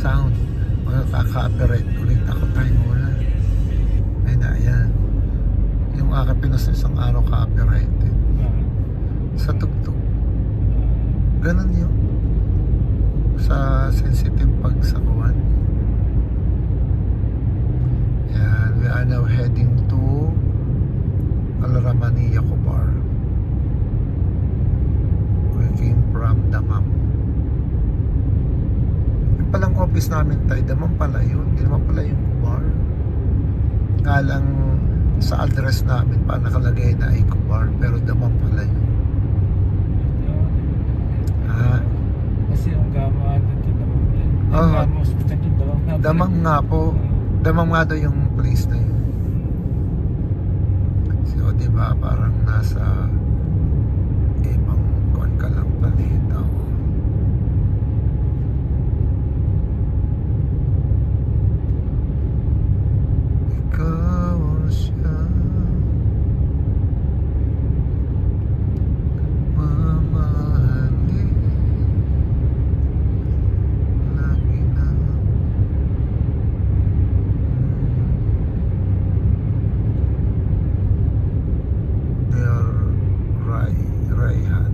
sound. Makaka-copyright ulit ako tayo muna. Ay na, ayan. Yung aking pinost isang araw copyrighted. Sa tugtog. Ganun yun. Sa sensitive pagsakuan. Ayan, we are now heading to Alramania Cobar. We came from Damam. Yung palang office namin tayo, Damam pala yun. Hindi naman pala yung Cobar. Nga lang sa address namin pa nakalagay na ay Cobar, pero Damam pala yun. Kasi yung gama dito Damam yan. Yung gama hospital yung Damam nga. Damam nga po. Damam nga daw yung place na yun. So, diba, parang nasa ibang kuwan ka lang palito. Ikaw siya mamahalin lagi na. Rayhan.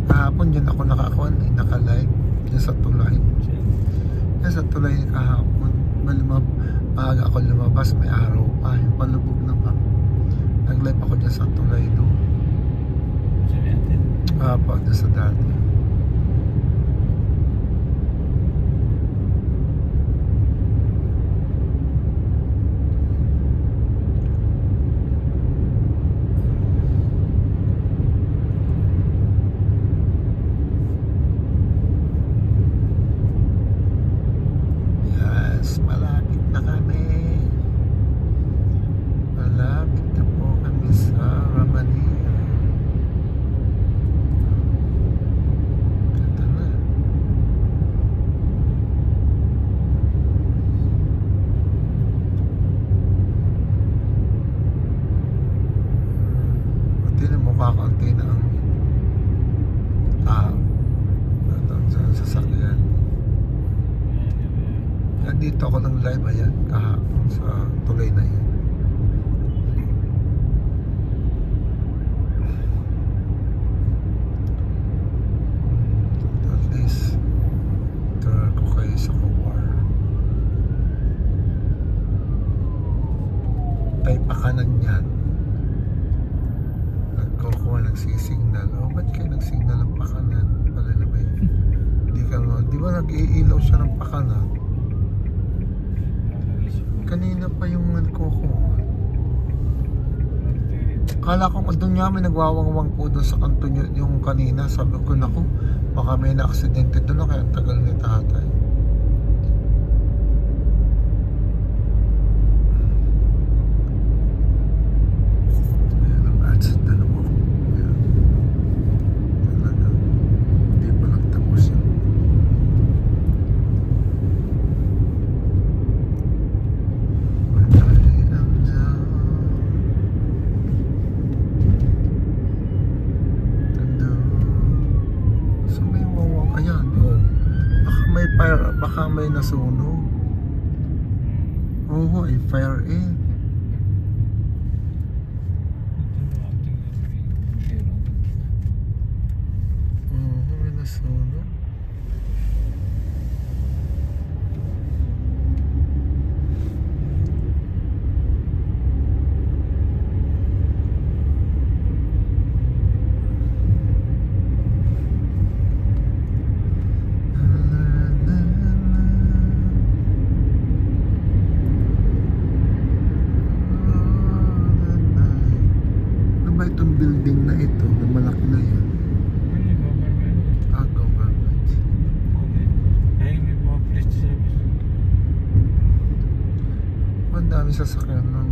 Kahapon dyan ako nakakuan, naka-live dyan sa tulay. Yan sa tulay kahapon. Maaga ako lumabas, may araw pa. Yung palubog naman. Nag-live ako dyan sa tulay doon. Dyan sa dati. Malapit na kami. Malapit na po kami sa Ramania. Ito na. Kunti na mukha konti na ang sa sasakyan. Dito ako ng live, ayan, kahapon sa tulay na yan. At least turn ko kayo sa Cobar. Tayo pa kanan yan. Nagkukuha nagsisignal. Ba't kayo nagsignal ng pakanan? Pala na ba yun? Di ba nag-iilaw siya ng pakanan? Kanina pa yung nagkukuha. Kala ko doon nga may nagwawangwang po doon sa kanto yung kanina. Sabi ko, naku, baka may na-aksidente doon, kaya tagal ni tatay. Ayan ang ads na naman. Ayan. Talaga. Hindi pa lang tapos yan. Baka may nasunog. Oo, ay fire eh. Oo, may nasunog. Itong building na ito, na malaki na yan. Government. Ang dami sasakyan ng